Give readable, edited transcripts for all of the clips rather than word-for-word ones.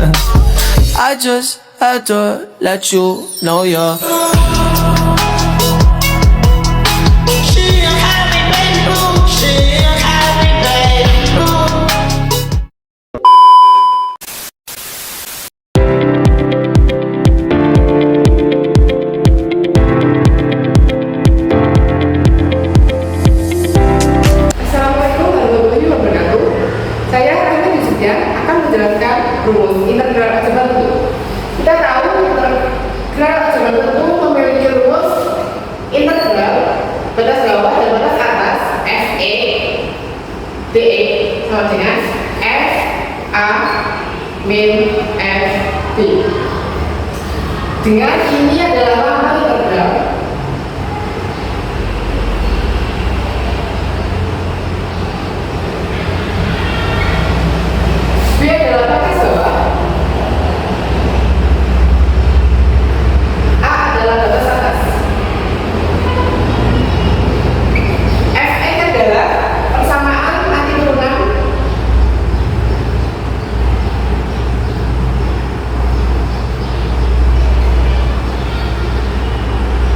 I just had to let you know you're Assalamualaikum warahmatullahi wabarakatuh. Saya Rahma Yusufyan akan menjelaskan rumus integral aljabar bentuk. Kita tahu integral aljabar bentuk memiliki rumus integral batas bawah dan batas atas FE DE sama dengan F A min F B. Dengan ini adalah lambang integral. B adalah batas bawah, A adalah batas atas, Fn adalah persamaan anti turunan,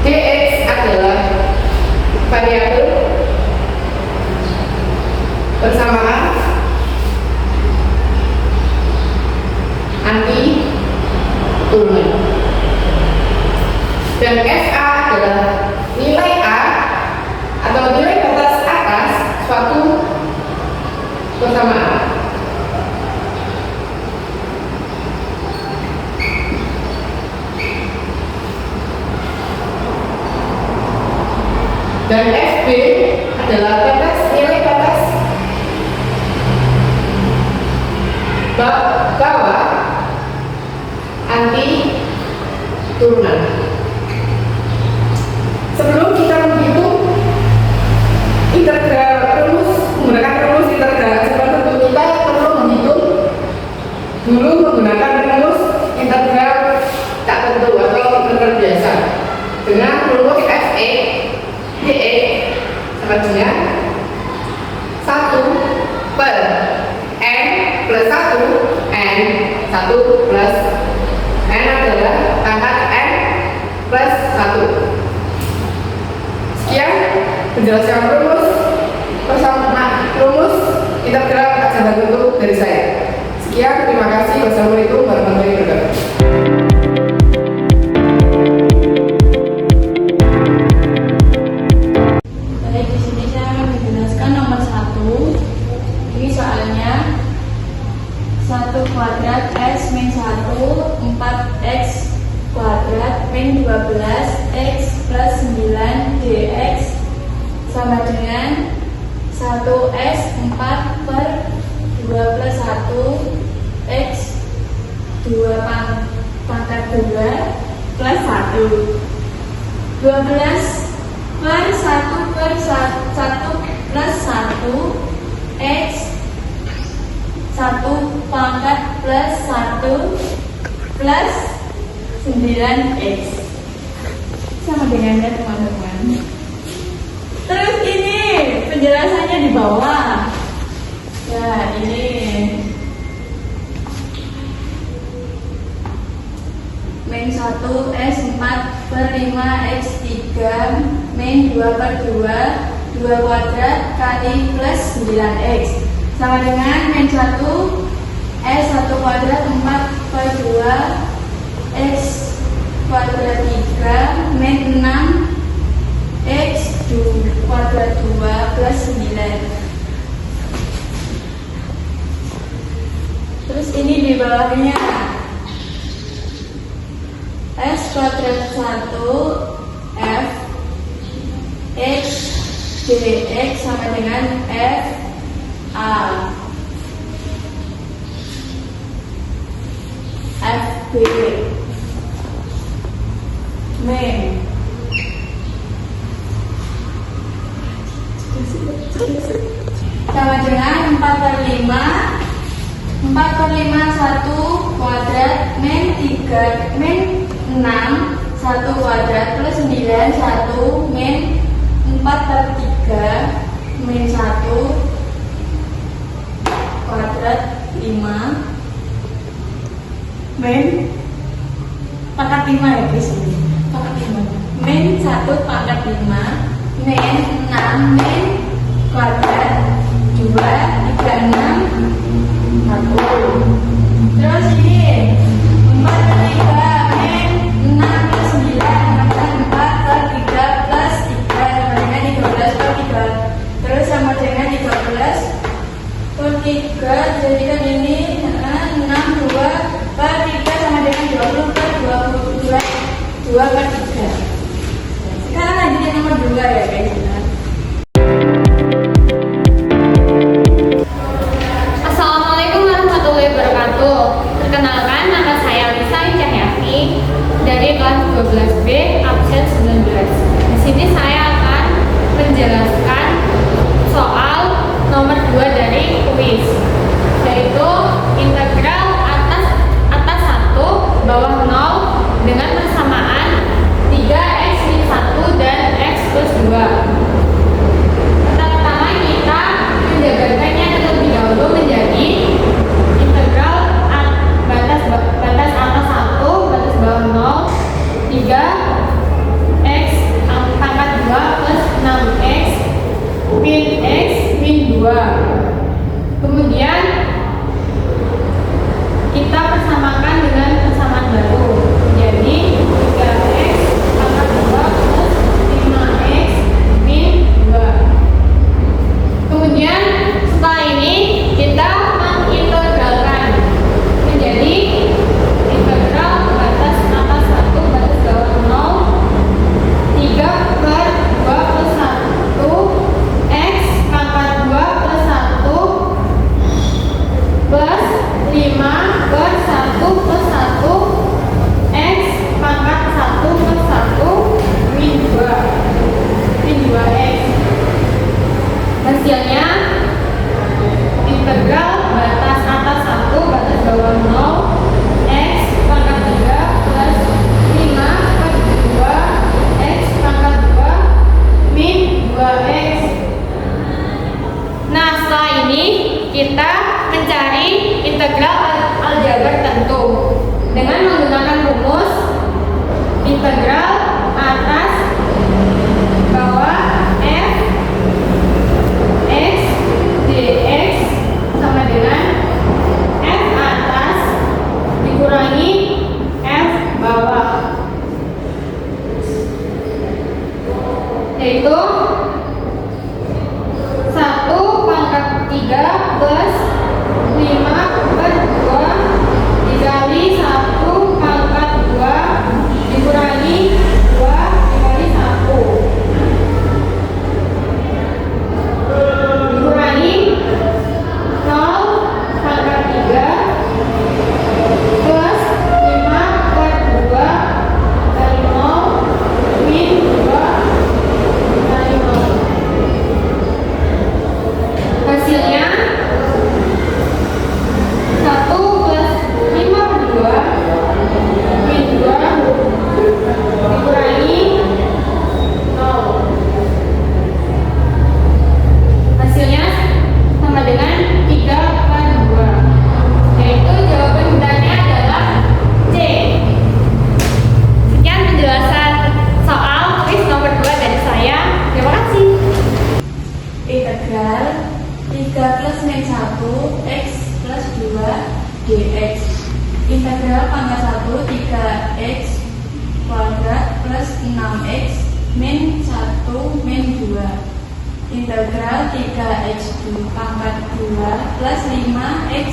Dx adalah variabel persamaan anti turunan, dan FA adalah nilai A atau nilai batas atas suatu persamaan. Dan FB adalah nilai batas bawah anti turunan. Sebelum kita menghitung menggunakan rumus integral aljabar bentuk, kita perlu menghitung dulu menggunakan rumus integral tak tentu atau integral biasa dengan rumus Fe DE sama dengan 1 per n plus 1 n 1 plus n adalah pangkat n plus 1. Sekian penjelasan rumus integral aljabar bentuk dari saya. Sekian, terima kasih. Wassalamualaikum warahmatullahi wabarakatuh. Baik, di sini saya akan menjelaskan nomor 1. Ini soalnya 1 kuadrat S min 1 4x kuadrat min 12x plus 9 dx sama dengan 1s 4 per 2 plus 1 x 2 pangkat 2 plus 1 12 per 1 per 1 plus 1 x 1 pangkat plus 1 plus 9x sama dengannya teman-teman. Terus ini penjelasannya di bawah. Nah ini min 1 s 4 per 5 x 3 min 2 per 2 2 kuadrat kali plus 9x sama dengan min 1 s 1 kuadrat 4 per 2 x kuadrat 3 min 6 x kuadrat 2 plus 9. Terus ini di bawahnya s kuadrat 1 f x dx sama dengan f a f b min sama dengan 4 per 5 4 per 5 1 kuadrat min 3 min 6 1 kuadrat plus 9 1 min 4 per 3 min 1 kuadrat 5 min pangkat 5 ya guys, pangkat 5 min 1 pangkat 5 min 6 min kuadrat 2 3 6 1. Terus ini 4 per 3 min 6 per 9 4 per 3 plus 3 sama dengan 13 per 3. Terus sama dengan 13 per 3, jadikan ini 62 per 3 sama dengan 20 per 22 2 per 3. Sekarang lanjutnya nomor 2 ya guys. Assalamualaikum warahmatullahi wabarakatuh. Perkenalkan, nama saya Lisa Cahyati dari kelas 12B absen 19. Di sini saya akan menjelaskan soal nomor 2 dari kuis, yaitu integral atas 1 bawah 0 dengan persamaan 3x min 1 dan x plus 2. Pertama kita menjabarkannya terlebih dahulu menjadi integral batas atas 1 batas bawah 0 3x pangkat 2 plus 6x min x min 2. Kemudian kita persamakan dengan persamaan baru, jadi 3x pangkat 2 plus 5x min 2. Kemudian setelah ini kita mengintegralkan menjadi integral batas atas 1 batas bawah 0 3 per 2 plus 1 x pangkat 2 plus 1 plus 5 per 1 plus 1 x pangkat 1 plus 1 min 2x. Hasilnya integral batas atas 1 batas bawah 0 x pangkat 3 plus 5 per 2 x pangkat 2 min 2x. Nah, setelah ini kita mencari integral aljabar tentu dengan menggunakan rumus integral atas bawah f x dx sama dengan f atas dikurangi f bawah, yaitu 1 pangkat 3 plus 5 per 2 dikali 1 pangkat 2 dikurangi 2 dikali 1 dikurangi 0 pangkat 3 plus 5 per 2 kali 0 min 2 kali 0. Hasilnya 1 plus 5 per 2 min 2 dikurangi 0. Hasilnya sama dengan 3 per 2, yaitu jawaban benarnya adalah C. Sekian penjelasan soal kuis nomor 2 dari saya. Terima kasih. Integral 3 plus min 1 x plus 2 dx. Integral pangkat 1 3x kuadrat plus 6x min 1 min 2. Integral 3x pangkat 2 plus 5x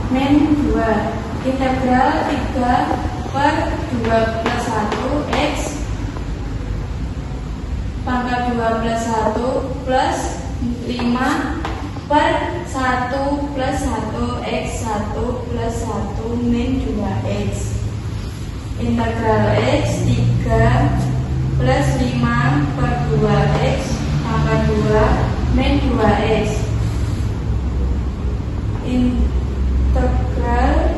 min 2. Integral 3 per 2 plus 1 x pangkat 2 plus 1 plus 5 per 1 plus 1 x 1 plus 1 min 2x. Integral x 3 plus 5 per 2x pangkat 2 min 2x. Integral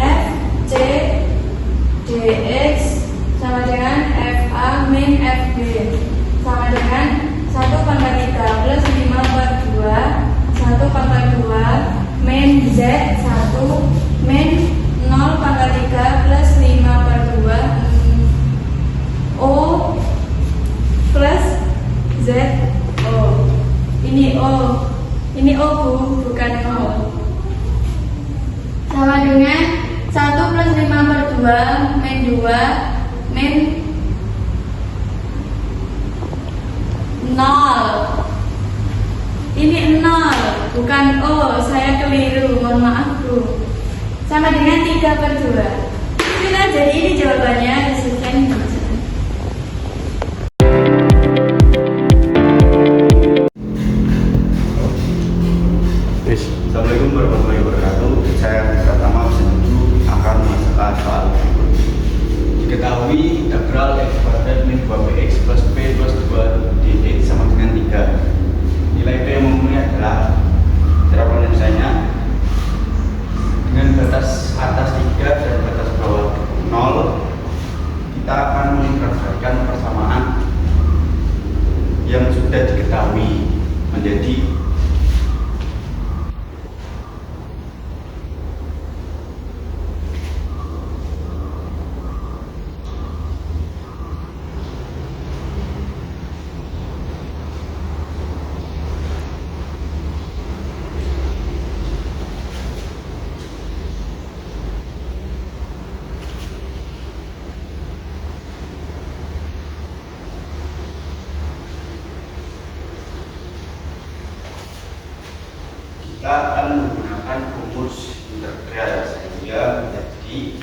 f c dx sama dengan fa min fb sama dengan 1 pangkat 3 plus 5 per 2 1 pangkat 2 min z 1 min 0 pangkat 3 2 min 2 min 0. Ini 0, bukan O, saya keliru, mohon maaf Bu. Sama dengan 3/2. Sudah, jadi ini jawabannya, disebutkan ini. Assalamualaikum warahmatullahi wabarakatuh. Saya pertama setuju akan masalah soal berikut. Diketahui integral x kuadrat min 2px plus p plus 2 dx sama dengan 3. Nilai p yang umumnya adalah cara penyelesaiannya dengan batas atas 3 dan batas bawah 0. Kita akan mentransferkan persamaan yang sudah diketahui menjadi kita akan menggunakan rumus integral sehingga menjadi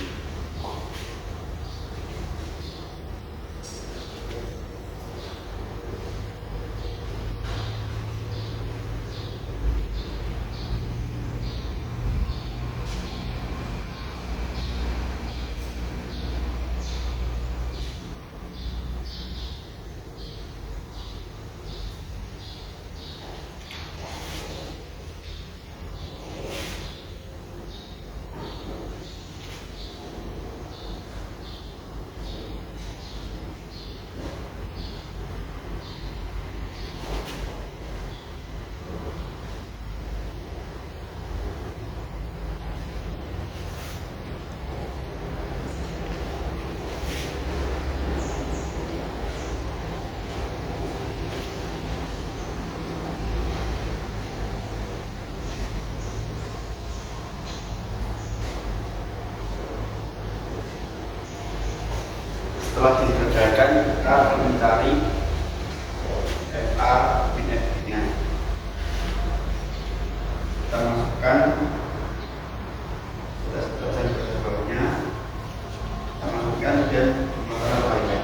setelah dikerjakan kita akan mencari FA min F nya. Kita masukkan batasan bawahnya, kita masukkan dan jumlah lainnya.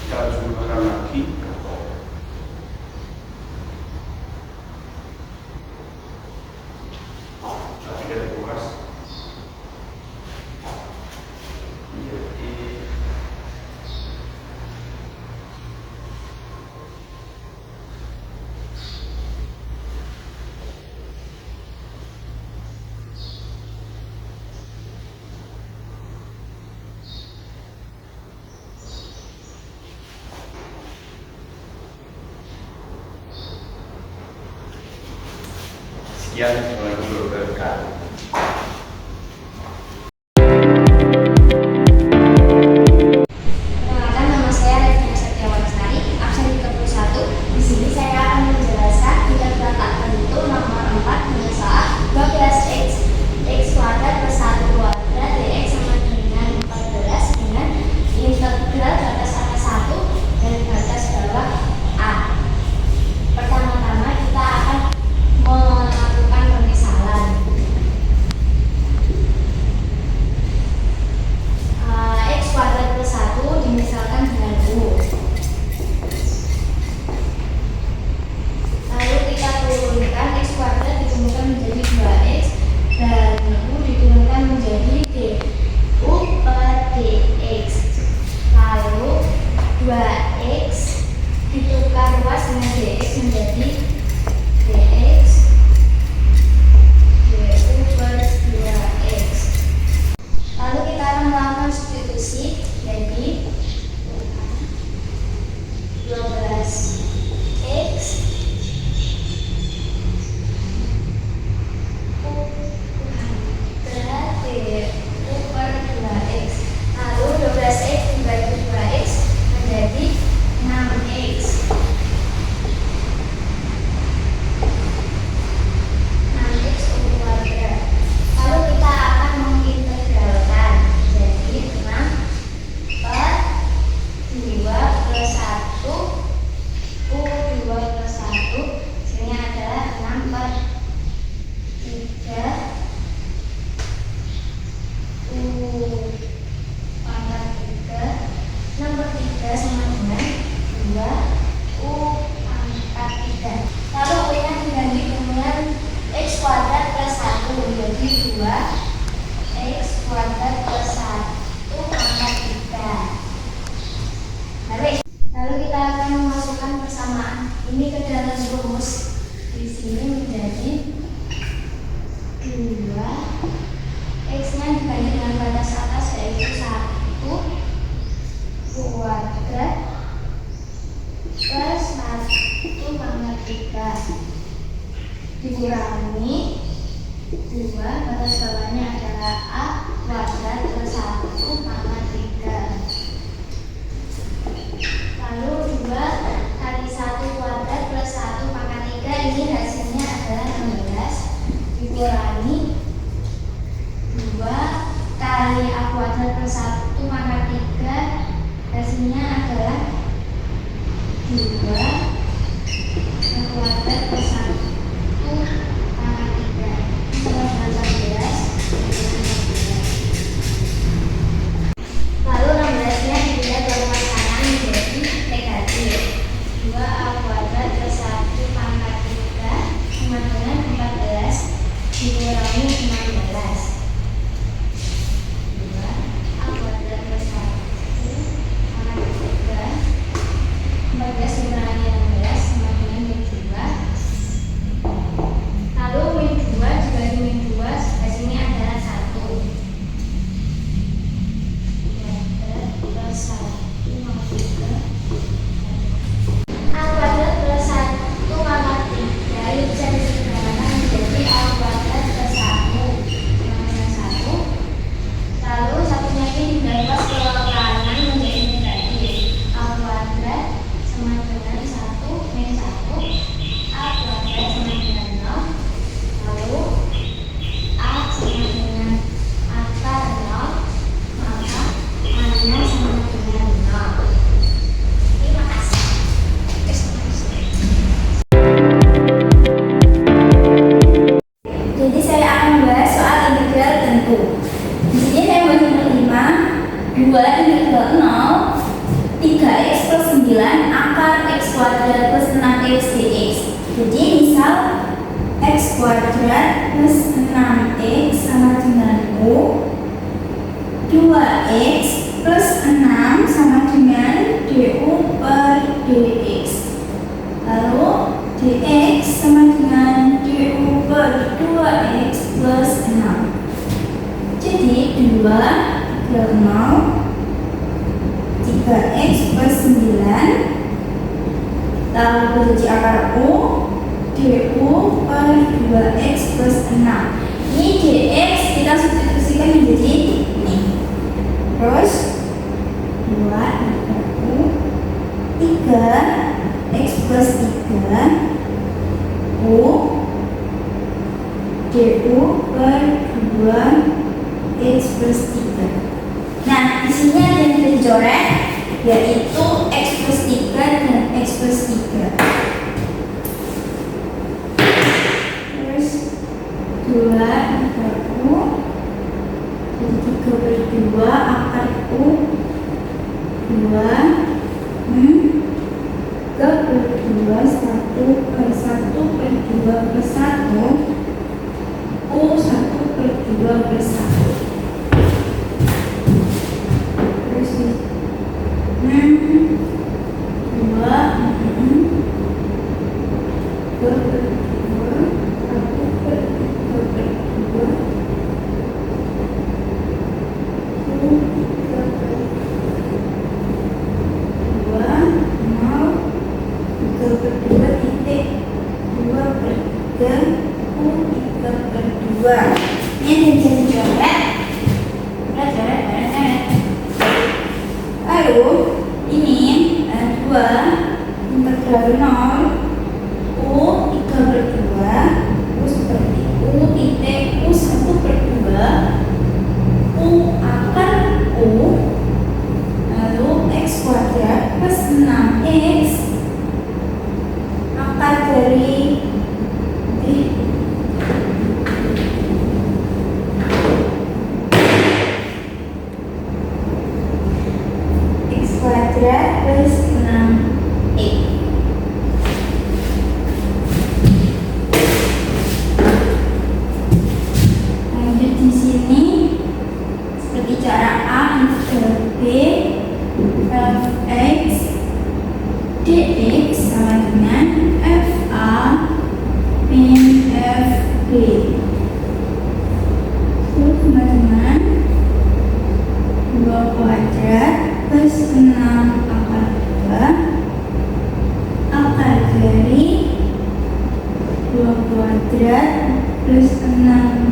Kita jumlahkan lagi. Tapi dari luas menjadi sekian. Assalamualaikum warahmatullahi wabarakatuh. Perkenalkan, nama saya Revina Setiawan Sari, absen 31. Di sini saya akan menjelaskan integral tak tentu nomor 4 dengan soal 12x kuadrat plus 1 kuadrat dx sama dengan 14 dengan integral batas atas 1 dan batas bawah a. Pertama-tama kita akan melakukan pemisalan. 2x ditukar luas dengan dx menjadi dx du per 2x. Lalu kita akan melakukan substitusi, jadi 12x du per 2x. Lalu 12x dibagi 2x menjadi 6x. 6x kuadrat. Lalu kita akan mengintegralkan, jadi 6 per 2 plus 1 u 2 plus 1 hasilnya adalah 6 per 3 u pangkat 3. 6 per 3 sama dengan 2 u pangkat 3. Lalu u nya diganti dengan x kuadrat plus 1 jadi 2 x kuadrat plus 1 pangkat 3. Lalu kita akan memasukkan persamaan ini ke dalam rumus. Di sini menjadi 2 x nya dibagi dengan batas atas yaitu 1 kuadrat plus 1 pangkat 3 dikurangi 2 batas bawahnya adalah a kuadrat plus 1 pangkat 3. Lalu 2 kali 1 kuadrat plus 1 pangkat 3 ini hasilnya adalah 16 dikurangi 2 kali a kuadrat plus 1 pangkat 3 hasilnya adalah 2 a kuadrat plus 1 pangkat 3 sama dengan 11. Lalu 16 nya dilihat dari pasangan menjadi negatif 2 a kuadrat plus 1 pangkat 3 sama dengan 14 dikurangi 16. 2 a kuadrat plus 1 pangkat 3 14 dikurangi 16 sama dengan min 2. Lalu min 2 dibagi min 2 hasilnya adalah 1 plus 1 pangkat 3 a kuadrat plus 1 pangkat 3 ini bisa disederhanakan menjadi a kuadrat plus 1 sama dengan 1. Lalu satunya ini dibebas ke kanan menjadi negatif a kuadrat sama dengan 1 min 1 a kuadrat sama dengan 0. Lalu a sama dengan akar 0 maka a-nya sama dengan 0. Terima kasih. Jadi saya akan membahas soal integral tentu. Di sini saya membagi nomor 5 2 integral 0 3x plus 9 akar x kuadrat plus 6x dx. Jadi misal x kuadrat plus 6x sama dengan u 2x plus 6 sama dengan du per dx. Lalu dx sama dengan du per 2x plus 6. Jadi 2 per 0 3x plus 9 lalu berdiri akar u du per 2x plus 6. Ini dx kita substitusikan menjadi ini. Terus 2 akar u 3x plus 3 u du per 2x plus 3. Nah, di sini ada yang dicoret yaitu x plus 3 dan x plus 3. Terus 2 akar u jadi 3 per 2 akar u 2 3 per 2 1 per 1 per 2 per 1 u 1 per 2 per 1. Terus 6 ini dua integral 0 U 3/2 U seperti U titik U 1/2 U akar U lalu X kuadrat plus 6X akar dari X kuadrat plus 6X. Lanjut di sini seperti cara A integral B fx dx sama dengan fa min fb. Teman-teman 2 kuadrat plus 6 akar 2 akar dari 2 kuadrat plus 6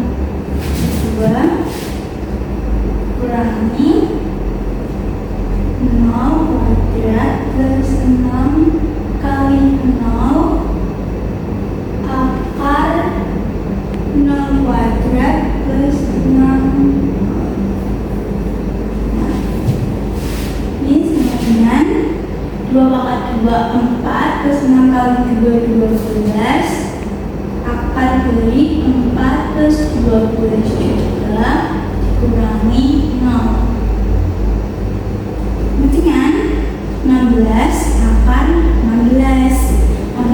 2 kurangi 0 kuadrat plus 6 kali 0 akar 0 kuadrat plus 6. Ini sama dengan 2 pangkat 2 4 plus 6 kali 2 12 akar dari 4 plus 12 juga kurangi 0. Berarti kan 16 akar 16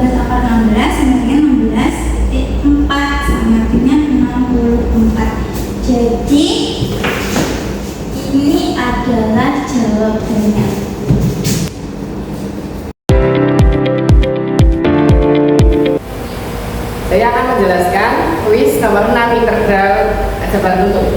akar 16 sama dengan 16/4 sama dengan 64. Jadi ini adalah jawabannya. Saya akan menjelaskan kuis nomor 6 integral aljabar bentuk.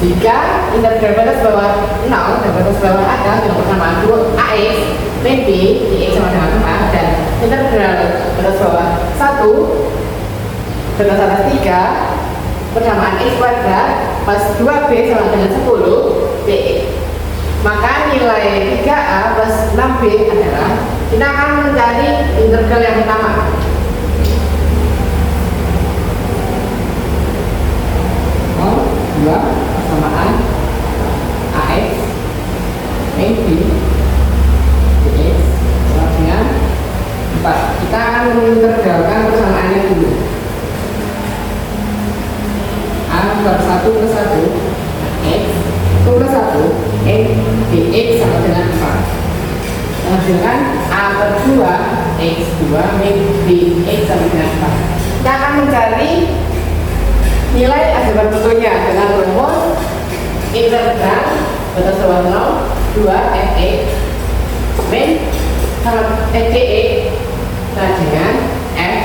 Jika integral batas bawah 0 dan batas bawah ada dengan persamaan 2ax min b dx sama dengan 4 dan integral batas bawah 1 batas atas 3 persamaan x kuadrat plus 2b sama dengan 10 dx. Maka nilai 3a plus 6b adalah, kita akan mencari integral yang pertama. Dua persamaan ax min b dx sama dengan 4. Kita akan mengintegralkan persamaannya dulu. A per 1 plus 1 x plus 1 min dx sama dengan 4. Menghasilkan a per 2 x 2 min dx sama dengan 4. Kita akan mencari nilai aljabar bentuknya dengan rumus integral batas bawah 0 2 fx min sama dx sama dengan f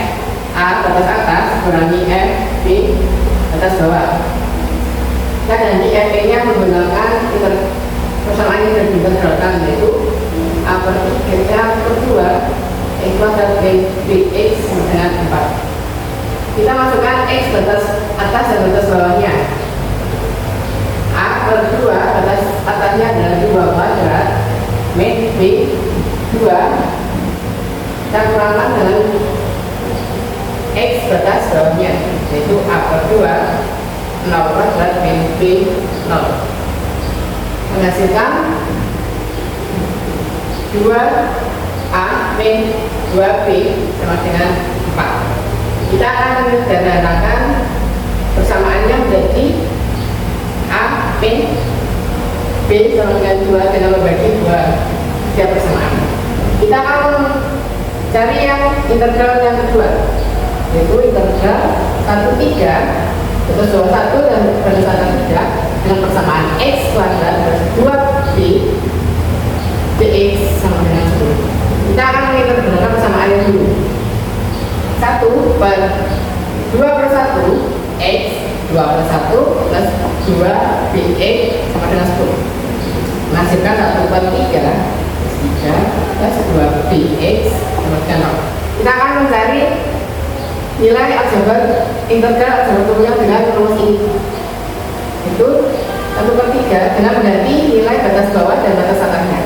a batas atas kurangi f b batas bawah. Kita ganti f nya menggunakan persamaan yang diintegralkan, yaitu a per 2 x kuadrat dx sama dengan 4. Kita masukkan x batas atas dan batas bawahnya. A per 2 batas atasnya adalah 2 kuadrat min b 2. Kita kurangkan dengan x batas bawahnya, yaitu a per 2 0 kuadrat min b 0. Menghasilkan 2a min 2b sama dengan 4. Kita akan menyederhanakan persamaannya menjadi a min b sama dengan 2 dengan membagi 2 tiap persamaan. Kita akan cari yang integral yang kedua, yaitu integral 1 3 batas bawah 1 dan batas atas 3 dengan persamaan x kuadrat plus 2b dx sama dengan 10. Kita akan mengintegralkan persamaannya dulu. 1 per 2 per 1 x 2 per 1 plus 2 bx sama dengan 10. Menghasilkan 1 per 3 plus 2 bx sama dengan 0. Kita akan mencari nilai aljabar integral aljabar bentuknya dengan rumus ini, itu 1 per 3 dengan mengganti nilai batas bawah dan batas atasnya.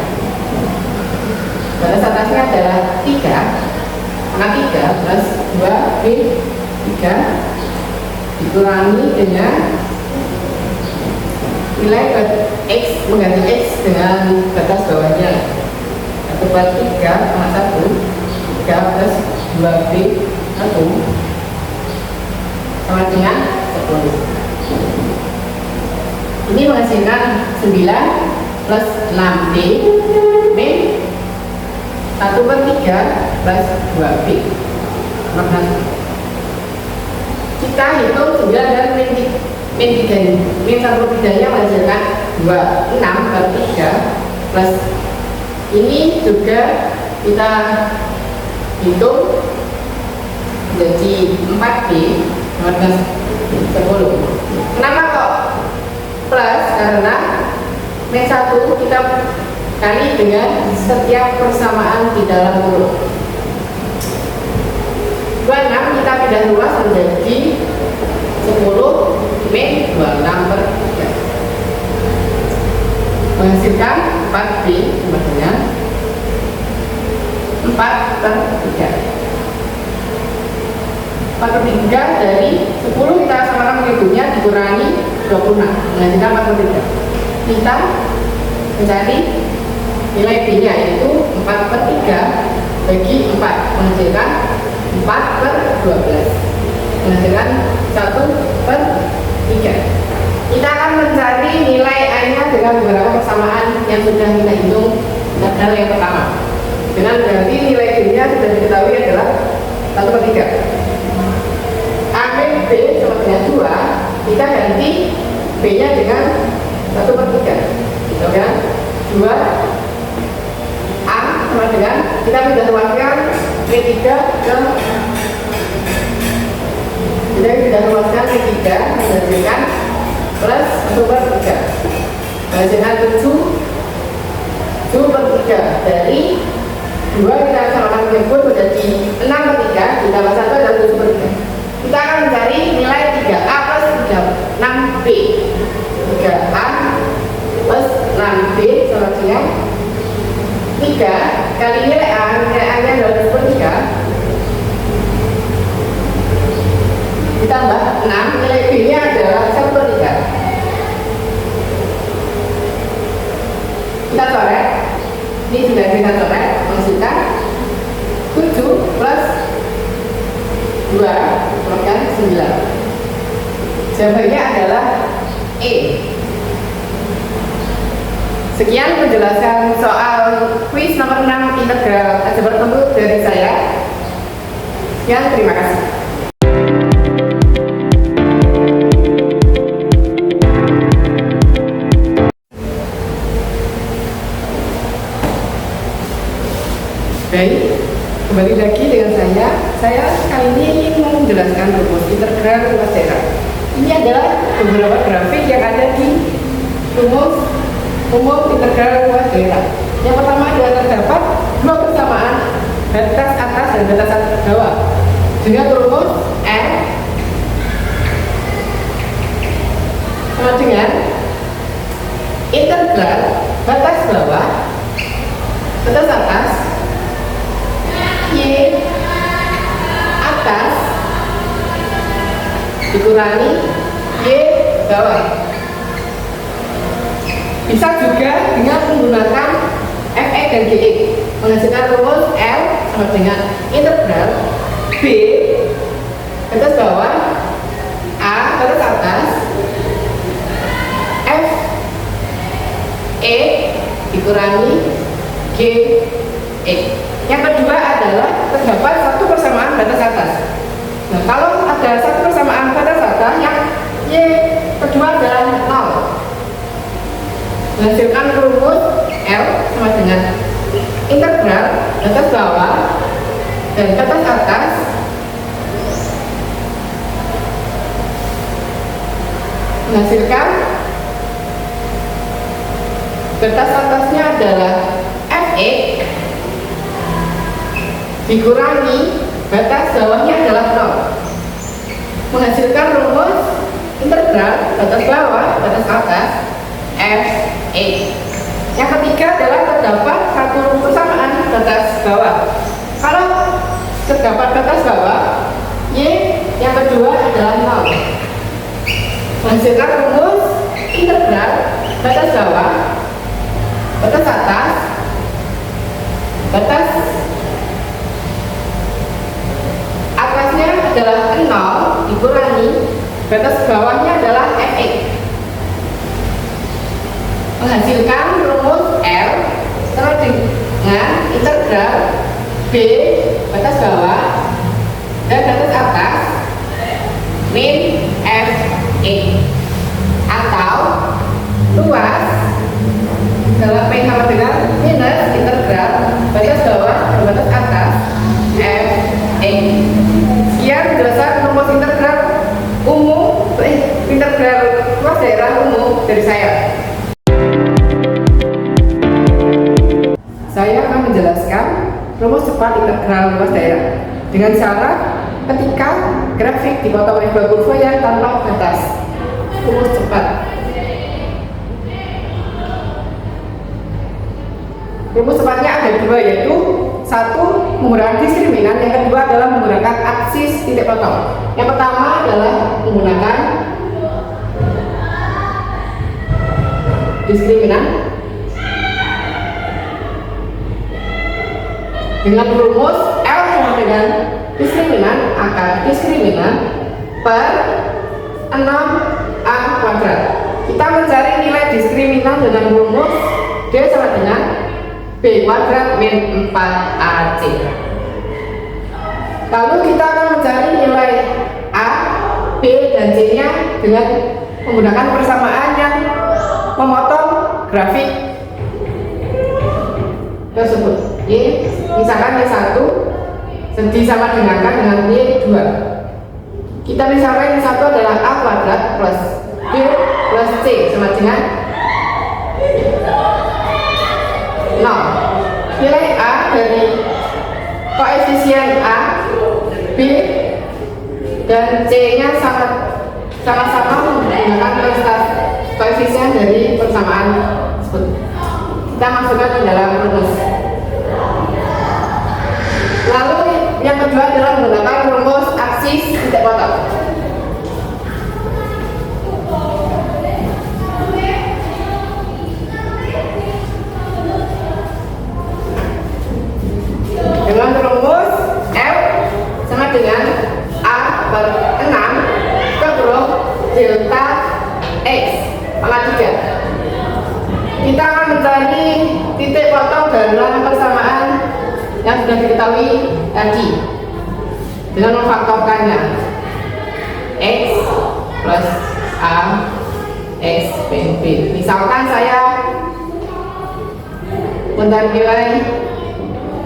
3 dikurangi dengan nilai X mengganti X dengan batas bawahnya 1 per 3 sama 1 3 plus 2B 1 sama dengan 10. Ini menghasilkan 9 plus 6B min 1 per 3 plus 2B. Maka kita hitung 9 dan min 3 ini. Min 1 per 3 nya menghasilkan 6 per 3 plus ini juga kita hitung jadi 4B sama dengan 10. Kenapa kok plus? Karena min 1 kita kali dengan setiap persamaan di dalam kurung. 26 kita pindah luas menjadi 10 min 26 per 3 menghasilkan 4B sama dengan 4 per 3. 4 per 3 dari 10 kita samakan menyebutnya dikurangi 26 menghasilkan 4 per 3. Kita mencari nilai B nya yaitu 4 per 3 bagi 4 menghasilkan 4 per 12 menghasilkan 1 per 3. Kita akan mencari nilai A nya dengan beberapa persamaan yang sudah kita hitung adalah yang pertama. Dengan berarti nilai B nya sudah diketahui adalah 1 per 3. A min B sama dengan 2, kita ganti B nya dengan 1 per 3. Gitu kan? 2 A sama dengan kita sudah luaskan min 3 ke min 3 menghasilkan plus 1 per 3 menghasilkan 7 per 3 dari 2 kita samakan menyebut menjadi 6 per 3 ditambah 1 adalah 7 per 3. Kita akan mencari nilai 3A plus 6B. 3A plus 6B sama dengan 3 kali nilai A nya adalah 7 per 3 ditambah 6, nilai B nya adalah 1 per 3. Kita coret, ini sudah kita coret, menghasilkan 7 plus 2 kurangkan 9. Jawabannya adalah E. Sekian penjelasan soal kuis nomor 6 integral aljabar tertentu dari saya. Sekian, terima kasih. Baik, kembali lagi dengan saya. Saya kali ini ingin menjelaskan rumus integral luas daerah. Ini adalah beberapa grafik yang ada di rumus umum integral luas daerah. Yang pertama adalah terdapat dua persamaan batas atas dan batas bawah dengan rumus R sama dengan integral batas bawah batas atas Y atas dikurangi Y bawah. Bisa juga dengan menggunakan Fe dan Ge menghasilkan rumus L sama dengan integral B batas bawah A batas atas F E dikurangi G E. Yang kedua adalah terdapat satu persamaan batas atas. Nah, kalau ada satu persamaan batas atas yang Y kedua adalah 0, menghasilkan rumus L sama dengan integral batas bawah dan batas atas menghasilkan batas atasnya adalah Fe dikurangi batas bawahnya adalah 0, menghasilkan rumus integral batas bawah batas atas Fe. Yang ketiga adalah terdapat satu persamaan batas bawah. Kalau terdapat batas bawah Y kedua adalah 0. Hasilkan rumus integral batas bawah, batas atas, batas atasnya adalah 0 dikurangi batas bawahnya adalah fx. Menghasilkan rumus L sama dengan integral B batas bawah dan batas atas min fx, atau luas dalam P sama dengan minus integral batas bawah dan batas atas fx. Sekian penjelasan rumus integral umum, integral luas daerah umum dari saya. Saya akan menjelaskan rumus cepat integral luas daerah dengan cara ketika grafik dipotong oleh dua kurva yang tanpa batas. Rumus cepat. Rumus cepatnya ada dua, yaitu satu menggunakan diskriminan, yang kedua adalah menggunakan aksis titik potong. Yang pertama adalah menggunakan diskriminan dengan rumus L sama dengan diskriminan akan diskriminan per 6A kuadrat. Kita mencari nilai diskriminan dengan rumus D sama dengan B kuadrat min 4AC. Lalu kita akan mencari nilai A, B, dan C nya dengan menggunakan persamaan yang memotong grafik tersebut. Y, misalkan Y1 sama dengan Y2. Kita misalkan Y1 adalah A kuadrat plus B plus C sama dengan 0. Nilai A dari koefisien A, B, dan C nya sama-sama menggunakan koefisien dari persamaan tersebut. Kita masukkan ke dalam rumus. Lalu yang kedua adalah menggunakan rumus aksis titik potong. Dengan rumus F sama dengan A per 6 kekurung delta X pangkat 3. Kita akan mencari titik potong dalam persamaan yang sudah diketahui tadi dengan memfaktorkannya. X plus A X min B. Misalkan saya mencari nilai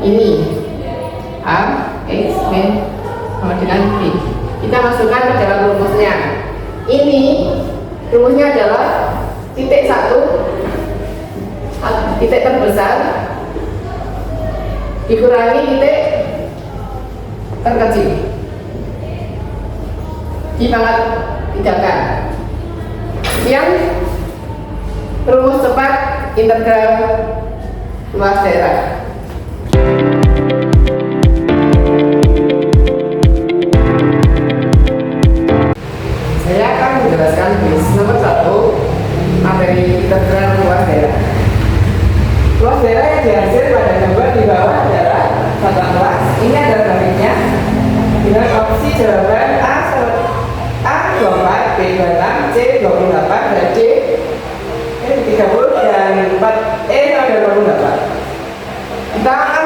ini A X min sama dengan B. Kita masukkan ke dalam rumusnya. Ini rumusnya adalah titik 1, titik terbesar dikurangi titik terkecil di pangkat 3K. Sekian rumus cepat integral luas daerah. Saya akan menjelaskan quiz nomor 1 materi integral luas daerah. Luas daerah yang dihasil pada gambar di bawah adalah satuan luas. Ini adalah grafiknya dengan opsi jawaban A 24, B 26, C 28, dan D 30, dan 4E ada 28. Kita akan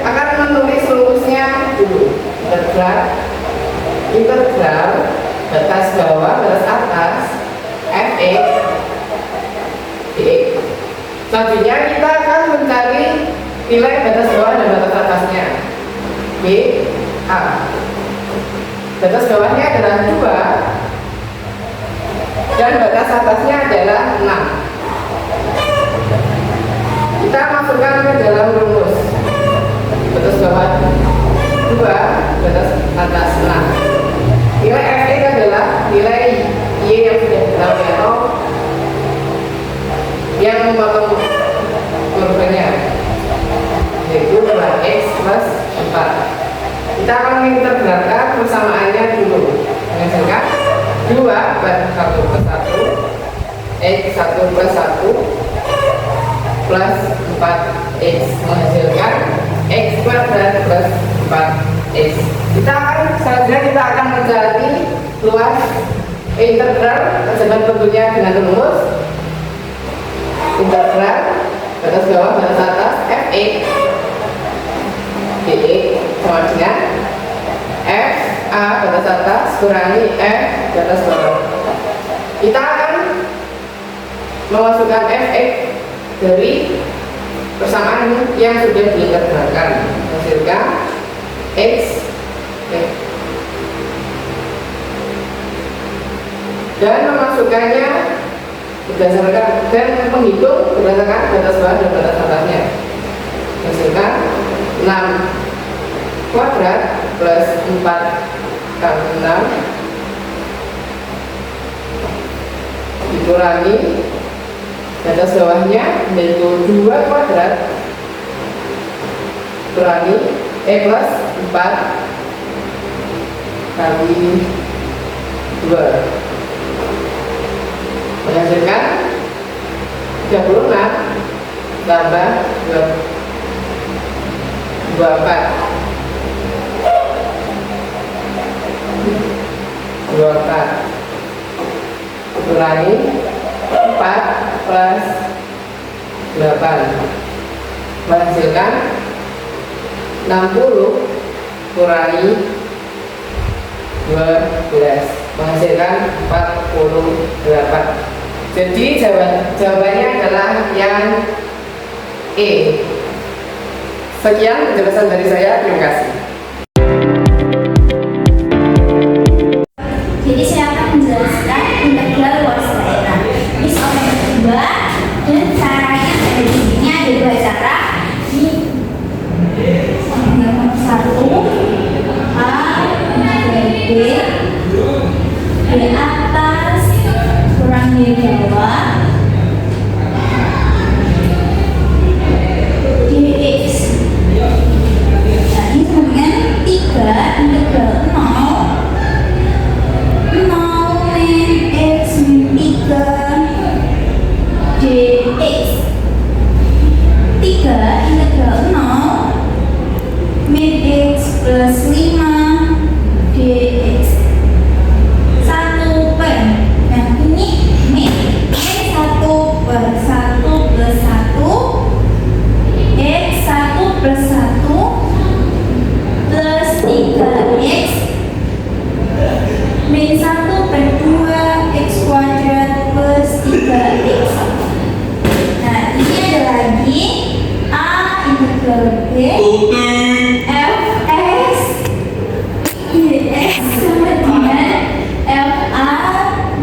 akan menulis rumusnya dulu. Integral batas bawah batas atas fx dx. Selanjutnya kita akan mencari nilai batas bawah dan batas atasnya. B, A. Batas bawahnya adalah 2 dan batas atasnya adalah 6. Kita masukkan ke dalam rumus. Batas bawah 2, batas atas 6. Nilai fx adalah nilai y yang sudah diketahui atau yang memotong kurvanya, yaitu 2x plus 4. Kita akan mengintegralkan persamaannya 2 per 1 plus 1 X 1 plus 1 plus 4X menghasilkan X kuadrat plus 4X. Selanjutnya kita akan mencari luas integral aljabar bentuknya dengan rumus integral batas bawah batas atas fx dx sama dengan f a batas atas kurangi f batas bawah. Kita akan memasukkan fx dari persamaan yang sudah diintegralkan, menghasilkan x dan memasukkannya berdasarkan dan menghitung berdasarkan batas bawah dan batas atasnya, menghasilkan 6 kuadrat plus 4 kali 6 dikurangi batas bawahnya yaitu 2 kuadrat kurangi plus 4 kali 2 menghasilkan 36 tambah 24 kurangi 4 plus 8 menghasilkan 60 kurangi 12 menghasilkan 48. Jadi jawabannya adalah yang E. Sekian penjelasan dari saya, terima kasih. Jadi saya akan menjelaskan integral luas daerah. Ini soal yang kedua, dan caranya ada di sini ada 2 cara. Ini yang satu A B di atas kurang di bawah dx. Nah, ini dengan 3 integral 0 min x min 3 dx. 3 integral 0 min x plus 5 dx. 1 per, nah ini min 1 per 1 plus 1 x 1 plus 1 plus 3x min 1 per 2 x kuadrat plus 3x. Nah ini ada lagi A integral B fx dx sama dengan fa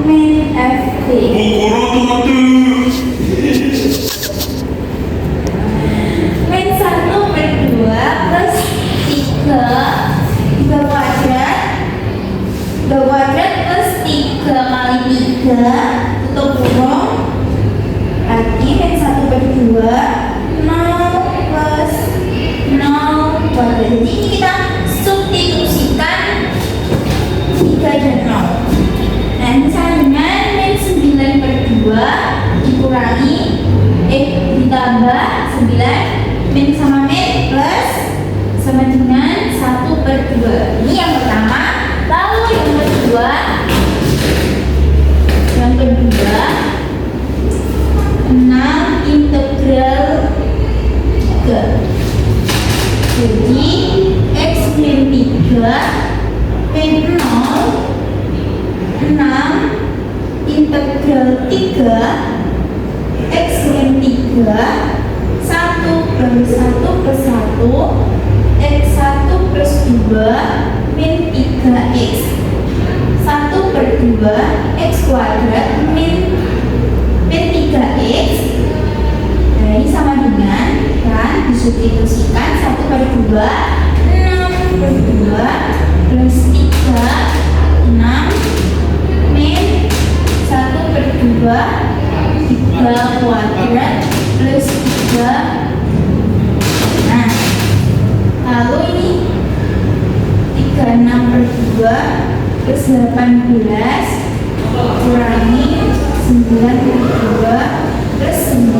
min fb. Min 1 per 2 plus 3 kuadrat plus 3 kali 3 tutup kurung lagi min 1 per 2 0 plus 0 kuadrat. Jadi ini kita substitusikan 3 dan 0. Nah ini sama dengan min 9 per 2 dikurangi ditambah 9 min sama min plus sama dengan 1 per 2. Ini yang pertama. Lalu yang kedua 6 integral 3. Jadi x min 3 min 0 6 integral 3 x min 3 1 plus 1 plus 1 x 1 plus 2 min 3x 1 per 2 x kuadrat min 3x. Nah ini sama dengan kan disubstitusikan 1 per 2 6 per 2 plus 3 6 min 1 per 2 3 kuadrat plus 3. Nah lalu ini 36 per 2 plus 18 kurangi 92 plus 9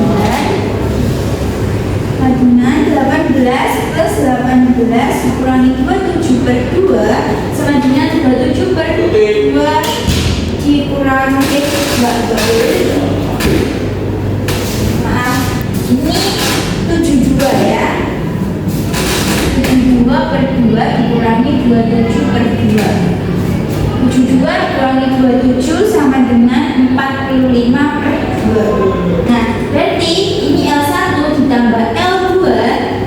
dengan 18 plus 18 dikurangi 27 per 2 sama dengan 27 per 2 dikurangi maaf, ini 72 ya, 72 per 2 dikurangi 27 per 2, 72 dikurangi 27 sama dengan 45 per 2. Nah, berarti ini L1 ditambah L2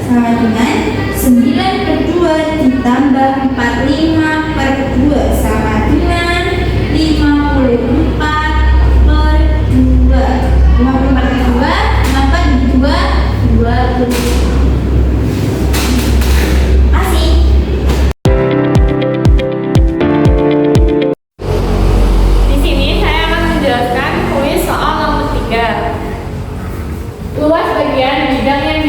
sama dengan 9 per 2 ditambah 45 per 2 sama dengan 54 per 2. 54 per 2, 54 per 2, 20. Luas bagian bidang yang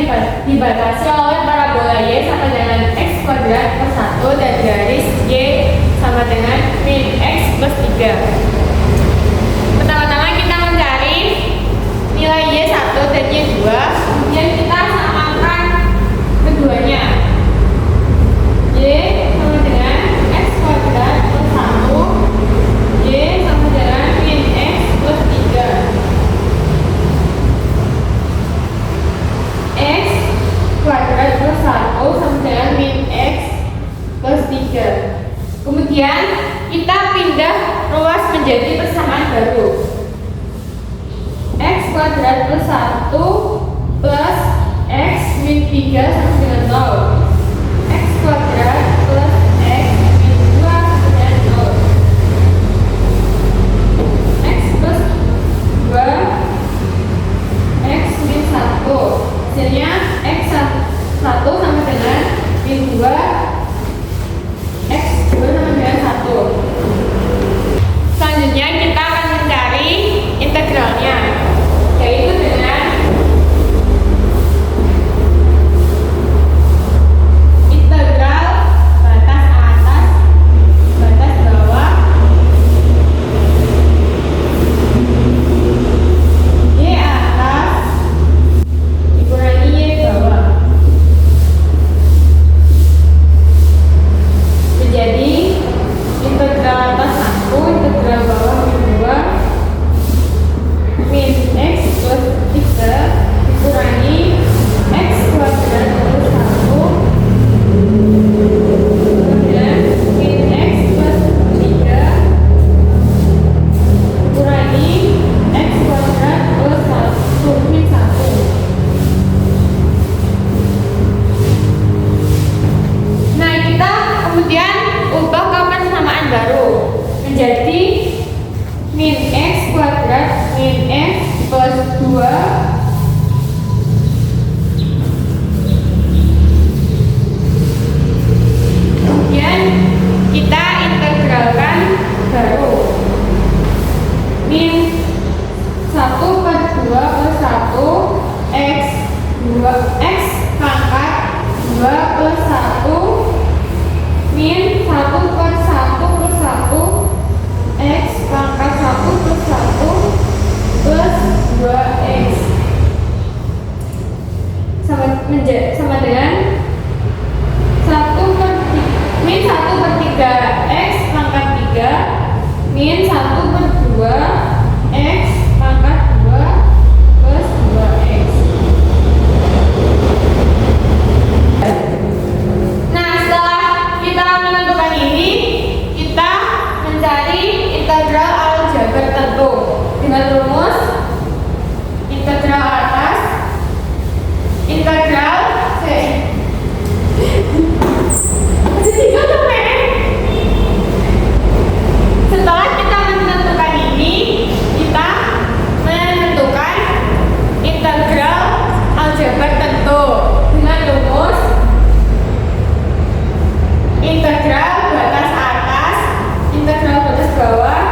dibatasi oleh parabola Y sama dengan X kuadrat plus 1 dan garis Y sama dengan min X plus 3. Pertama-tama kita mencari nilai Y1 dan Y2, kemudian kita samakan keduanya. Y sama dengan X kuadrat plus 1, Y sama dengan min X plus 3. X kuadrat plus 1 sama dengan min X plus 3. Kemudian kita pindah ruas menjadi persamaan baru. X kuadrat plus 1 plus X min 3 sama dengan 0. X kuadrat plus X min 2 sama dengan 0. X plus 2 X min 1. Hasilnya X1 sama dengan min 2, X2 sama dengan 1. Selanjutnya kita akan mencari integralnya, yaitu dengan integral batas atas, batas bawah, Y atas dikurangi Y bawah menjadi integral atas 1, integral bawah min 2 min X plus 3 dikurangi X kuadrat plus 1 kemudian min X plus 3 dikurangi X kuadrat plus 1 min 1. Nah, kita kemudian ubah ke persamaan baru menjadi min X kuadrat min X plus 2 kemudian kita integralkan baru min 1 per 2 plus 1 X 2 X pangkat 2 plus 1 min 1 per 1 plus 1 X pangkat 1 plus 1 plus 2X sama dengan 1 per min 1 per 3 X pangkat 3 min 1 per 2 X pangkat 2 plus 2X. Nah, setelah kita menentukan ini, kita mencari integral aljabar tertentu dengan rumus integral atas integral setelah kita menentukan ini, kita menentukan integral aljabar tertentu dengan rumus integral batas atas, integral batas bawah,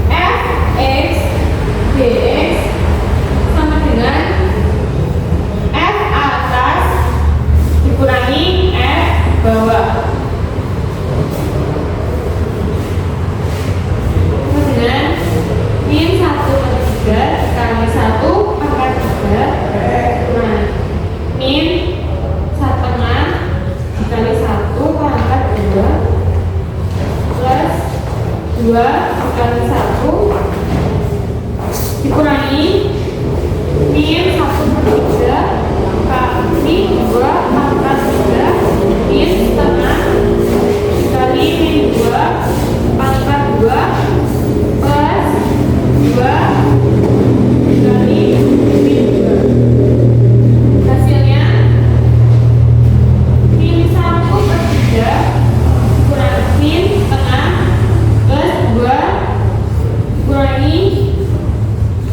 f(x) dx sama dengan f 2 pangkat 3 min setengah dikali min 2 pangkat 2 plus 2 dikali min 2. Hasilnya min 1/3 kurang min setengah plus 2 kurangi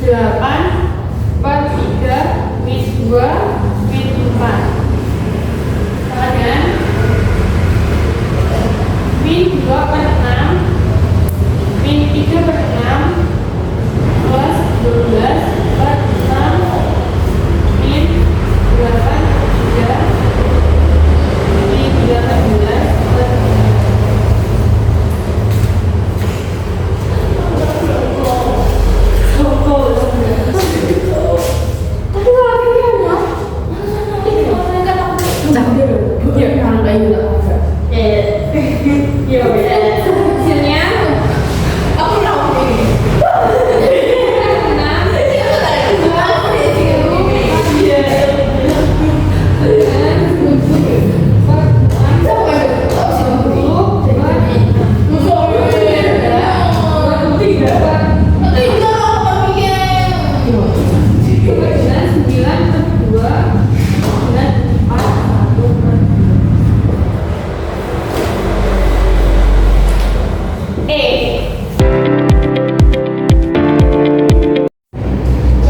8/3 min 2 min 4 sama dengan min 2/6 min 3/6 plus 12/6 min 8/3 min 18/3. Hasilnya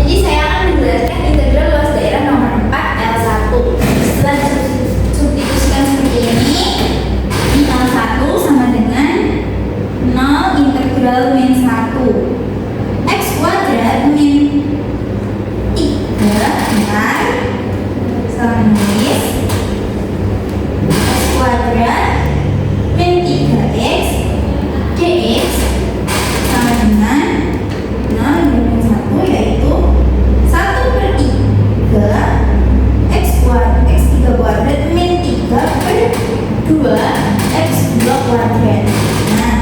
Jadi saya akan menjelaskan integral luas daerah nomor 4 L1. Setelah substitusikan seperti ini, di L1 sama dengan 0 integral min 1 x kuadrat min 3 benar sama nulis x kuadrat min 3x dx sama dengan 0 min 1 yaitu 1/3 x kuadrat min 3/2 x2 kuadrat. Nah,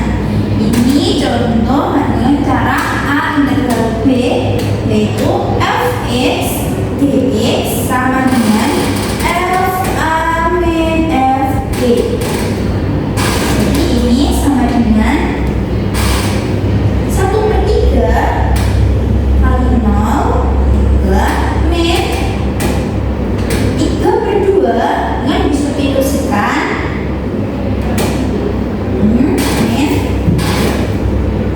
ini contoh dengan cara A integral B, yaitu fx dx sama dengan fa min fb. Jadi ini sama dengan 1/3 kali 0 3 min 3/2 dengan disubstitusikan min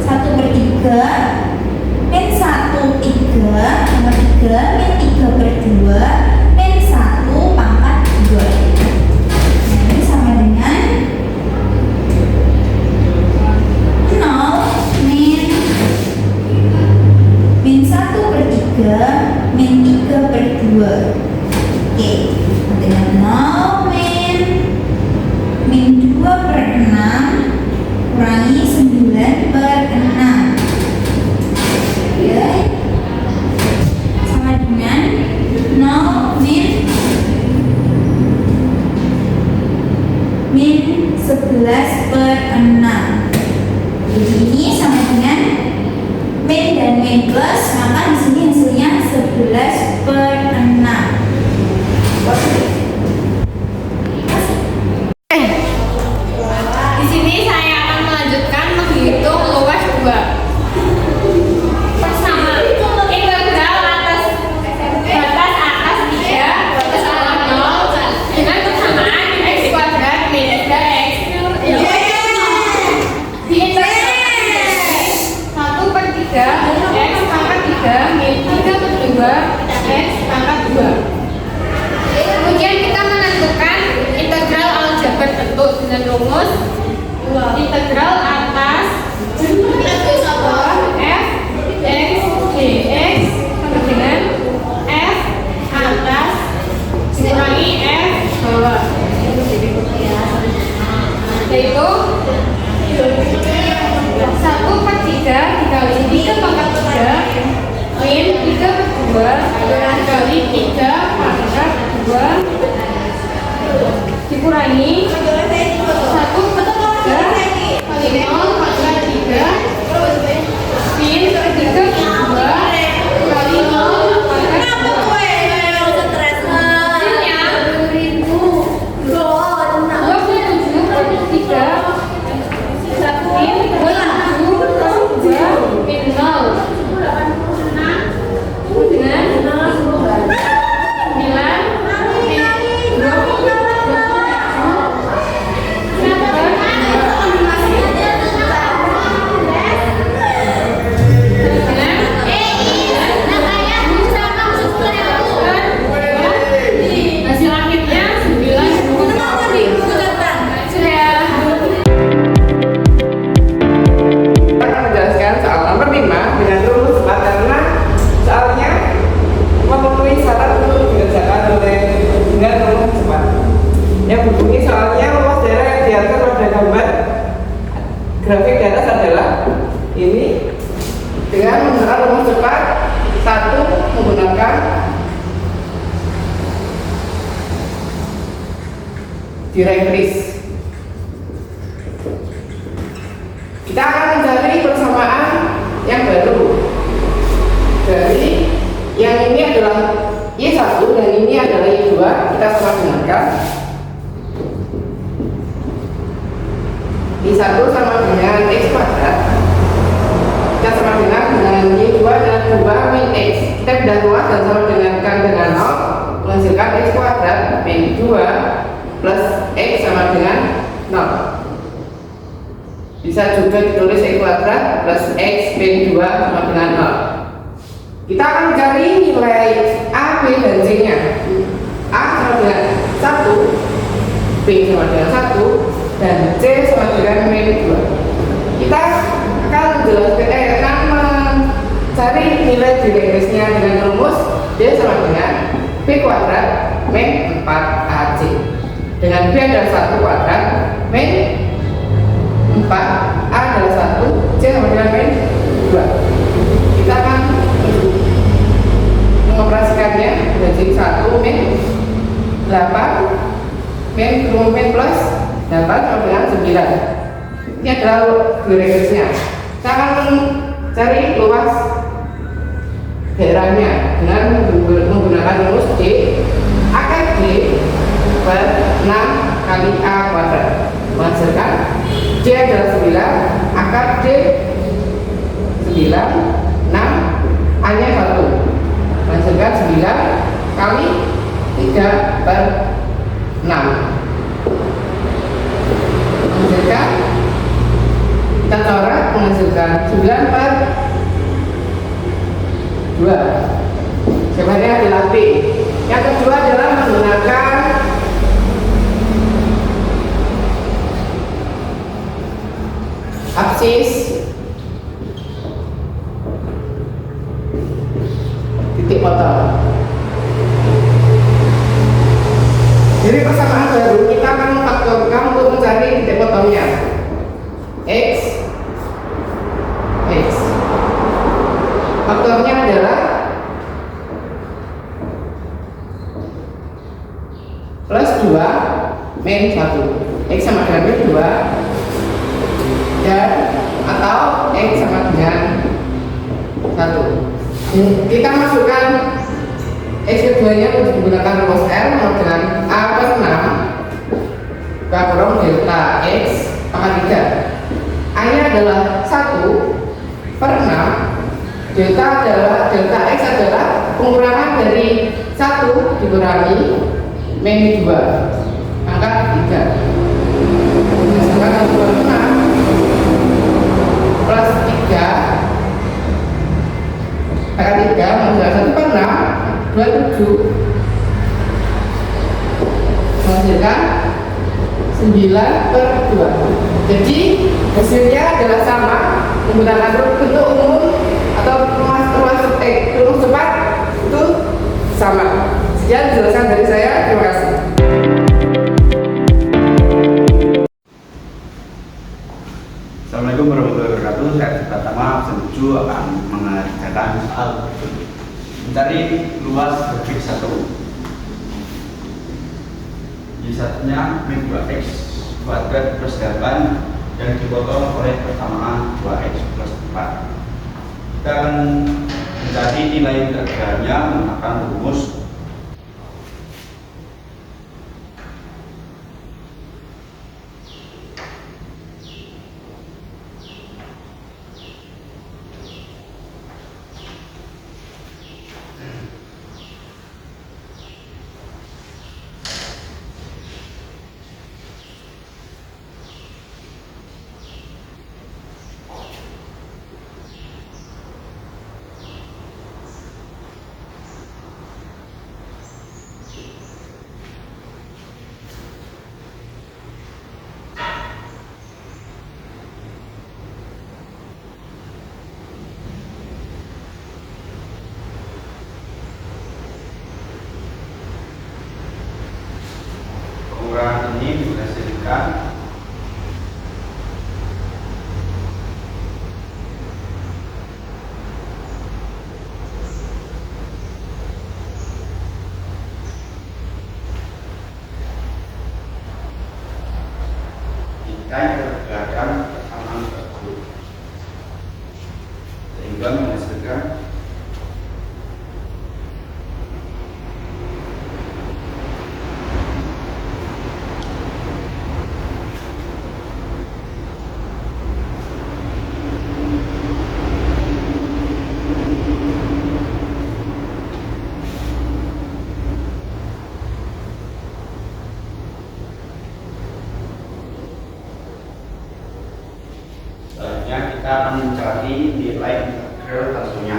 1/3 min 1/3 sama 3 min 3/2 min 1 pangkat 2. Nah, ini sama dengan 0 min 1/3 min 3/2. Oke, dengan 0 min 2/6 kurangi 9/6 ya, sama dengan 0 min 11/6. Jadi ini sama dengan min dan min plus, maka di sini hasilnya 11/6. di sini saya akan melanjutkan menghitung luas 2. Pertama, integral atas batas atas 3 batas bawah 0 dengan persamaan x kuadrat min 3x. Diintegrasi 1/3 x pangkat 3 min 3/2 x pangkat 2. Kemudian kita menentukan integral aljabar bentuk dengan rumus integral atas f x dx sama dengan f atas dikurangi f bawah, yaitu 1/3 dikali 3 pangkat 3 min 3/2 dikali 3 pangkat 2 dikurangi 1/3 kali 0 pangkat 3 min 3/2 kali 0 pangkat 2. Hasilnya direngris. Kita akan mencari persamaan yang baru. Dari yang ini adalah Y1 dan ini adalah Y2, kita sama dengarkan. Y1 sama dengan X kuadrat, kita sama dengan Y2 adalah 2 min X. Kita pindah ruas dan sama dengarkan dengan 0, menghasilkan X kuadrat min 2 plus X sama dengan 0. Bisa juga ditulis X kuadrat plus X min 2 sama dengan 0. Kita akan cari nilai A, B, dan C nya. A sama dengan 1, B sama dengan 1, dan C sama dengan min 2. Kita akan mencari nilai direngrisnya dengan rumus D sama dengan B kuadrat min 4AC, dengan B adalah 1 kuadrat min 4, A adalah 1, C sama dengan min 2. Kita akan mengoperasikannya menjadi 1 min 8 min plus 8 sama dengan 9. Ini adalah direngrisnya. Kita akan mencari luas daerahnya dengan menggunakan rumus D. Akar D per 6 kali A kuadrat menghasilkan D adalah 9, akar D 9, 6, A nya 1 menghasilkan 9 kali 3 per 6 menghasilkan, kita coret, menghasilkan 9 per 2. Jawabannya adalah B. Yang kedua adalah menggunakan absis titik potong. Jadi persamaan baru kita akan memfaktorkan untuk mencari titik potongnya. X faktornya adalah plus 2 min 1. X sama dengan min 2 dan atau X sama dengan 1. Kita masukkan X keduanya menggunakan rumus R sama dengan A per 6 kita kurang delta X pangkat 3. A nya adalah 1 per 6. Delta X adalah pengurangan dari 1 dikurangi min 2 pangkat 3. Menghasilkan 1 per 6 plus 3 pangkat 3 menghasilkan 1 per 6 27 menghasilkan 9 per 2. Jadi hasilnya adalah sama menggunakan bentuk umum atau rumus cepat itu sama. Sekian penjelasan dari saya. Terima kasih. Assalamualaikum warahmatullahi wabarakatuh. Saya pertama setuju akan mengerjakan soal mencari luas grafik 1. Y1-nya min 2x kuadrat plus 8 yang dipotong oleh persamaan 2x plus 4. Kita akan mencari nilai integralnya menggunakan rumus pengurangan ini dihasilkan kita yang terbedakan persamaan tersebut sehingga menghasilkan kita akan mencari nilai integral tentunya.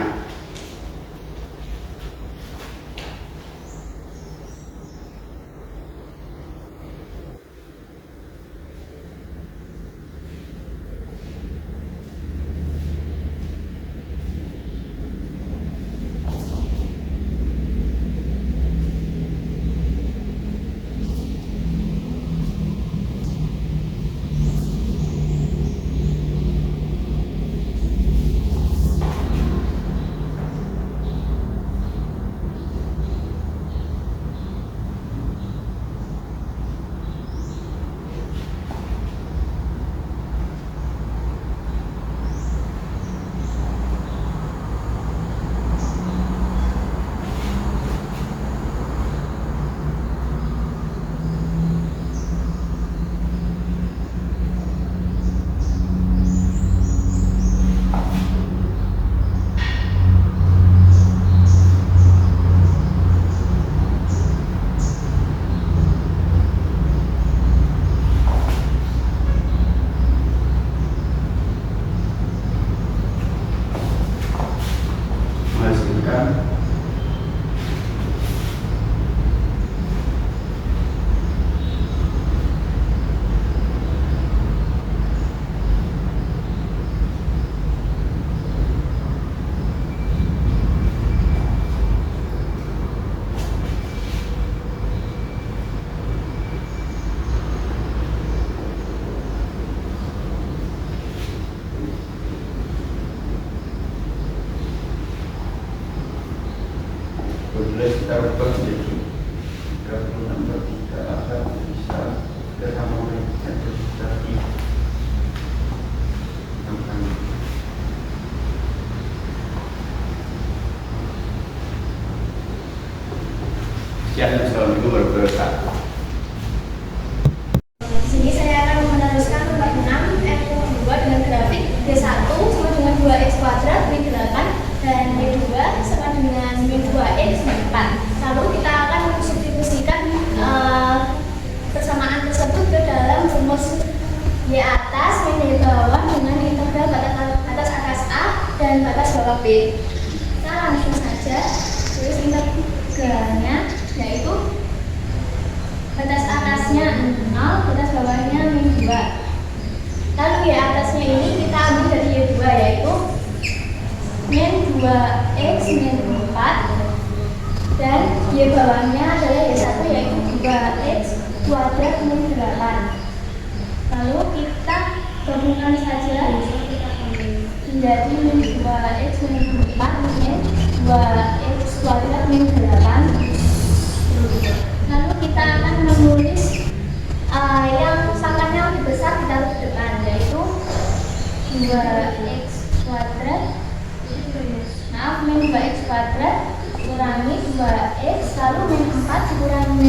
Menghasilkan boleh kita ubah menjadi 36/3 agar bisa bersama dengan tadi sekian Assalamualaikum warahmatullahi wabarakatuh. Di sini saya akan meneruskan nomor 6 F2 dengan grafik D1 sama dengan 2x kuadrat min 8 dan D2 sama dengan min 2x min 4. Lalu kita akan mensubstitusikan persamaan tersebut ke dalam rumus Y atas min Y bawah dengan integral batas atas A dan batas bawah B. Kita langsung saja tulis integralnya, yaitu batas atasnya 0, batas bawahnya min 2. Lalu Y atasnya ini kita ambil dari Y2, yaitu min 2x min 4 dan Y bawahnya adalah Y1, yaitu 2x kuadrat min 8. Lalu kita gabungkan saja menjadi min 2x min 4 min 2x kuadrat min 8. Lalu kita akan menulis yang pangkatnya lebih besar ditaruh di depan, yaitu 2x kuadrat min 2x kuadrat kurangi 2x, lalu min 4 dikurangi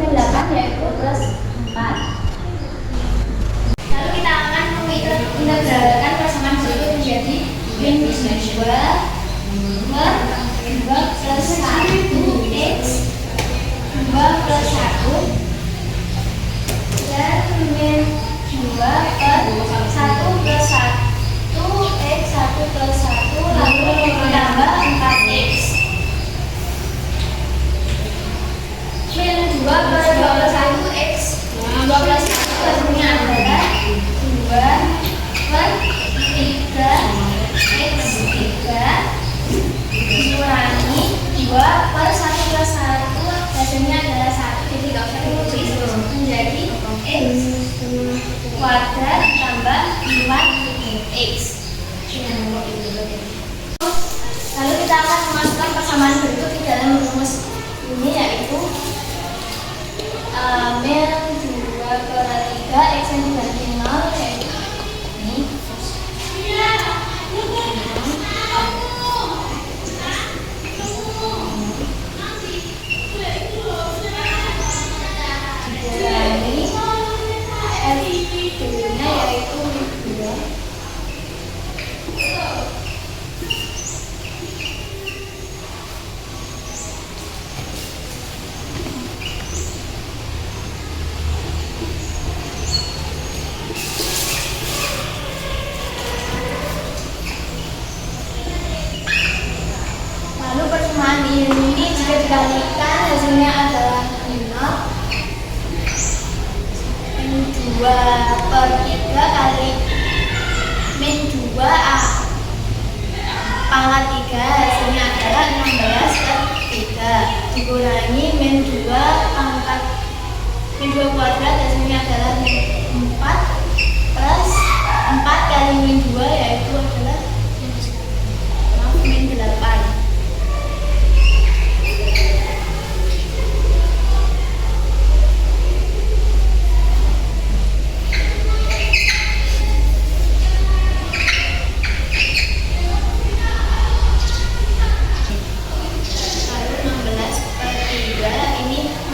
min 8 yaitu plus 4. Lalu kita akan mengintegralkan persamaan berikut menjadi min 2 per 2 plus 1x 2 plus 1 dan min 2 per 1 plus 1 x 1 plus 1 lalu ditambah 4x min 2 per 2 plus 1 x 2 plus 1 hasilnya adalah 2 per 3 x 3 dikurangi 2 per 1 plus 1 hasilnya adalah 1, jadi tidak usah ditulis, menjadi x kuadrat tambah 4x. Lalu kita akan memasukkan persamaan berikut di dalam rumus ini, yaitu min 2 per 3 hasilnya adalah 5. Min 2/3 kali min 2A pangkat 3 hasilnya adalah 16/3 dikurangi min 2 kuadrat hasilnya adalah min 4 plus 4 kali min 2 yaitu adalah min 8.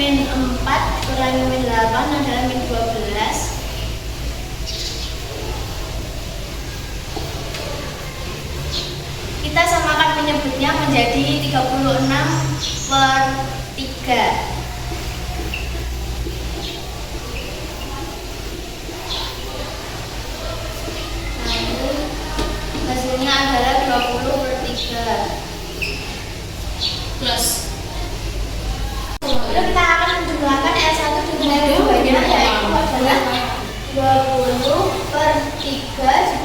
Min 4 kurangi min 8 adalah min 12. Kita samakan penyebutnya menjadi 36/3. Lalu hasilnya adalah 20/3 plus. Lalu kita akan menjumlahkan S1 dengan S2-nya, yaitu adalah 20/3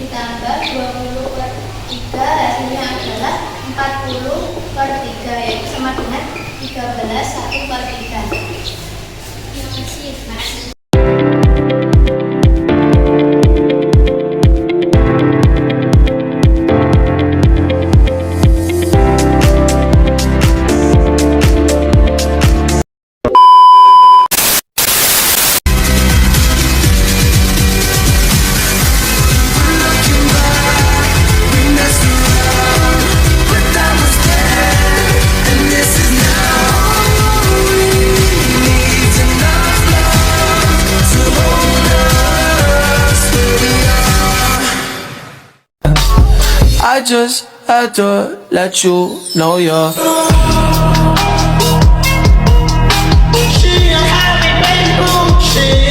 ditambah 20/3 hasilnya adalah 40/3, yaitu sama dengan 13/1/3. Terima kasih. I just had to let you know you're She a happy baby, she